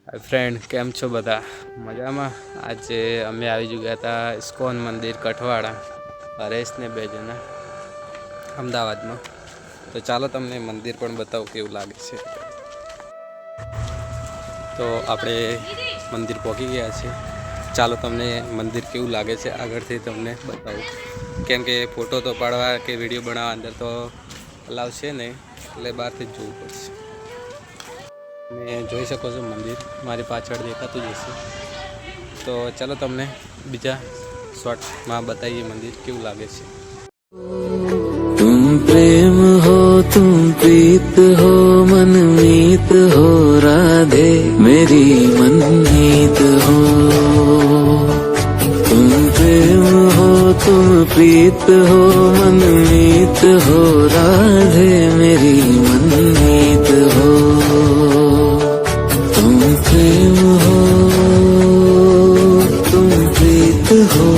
હાય friend, કેમ છો બધા? મજામાં? આજે અમે આવી ગયા હતા ઇસ્કોન મંદિર કઠવાડા, હરેશને બે જણા અમદાવાદમાં. તો ચાલો તમને મંદિર પણ બતાવું કેવું લાગે છે. તો આપણે મંદિર પહોંચી ગયા છે. ચાલો તમને મંદિર કેવું લાગે છે આગળથી તમને બતાવું, કેમ કે ફોટો તો પાડવા કે વિડીયો બનાવવા અંદર તો અલાવ છે નહીં, એટલે બહારથી જ જોવું પડશે. તમે જોઈ શકો છો મંદિર મારી પાછળ દેખાતું જ હશે. તો ચાલો તમને બીજા શોર્ટમાં બતાવીએ મંદિર કેવું લાગે છે. तुम प्रेम हो, तुम प्रीत हो, मनमीत हो, राधे मेरी मनमीत हो। तुम प्रेम हो, तुम प्रीत हो, मनमीत हो, राधे मेरी मनमीत हो। तुम प्रेम हो, तुम प्रीत हो।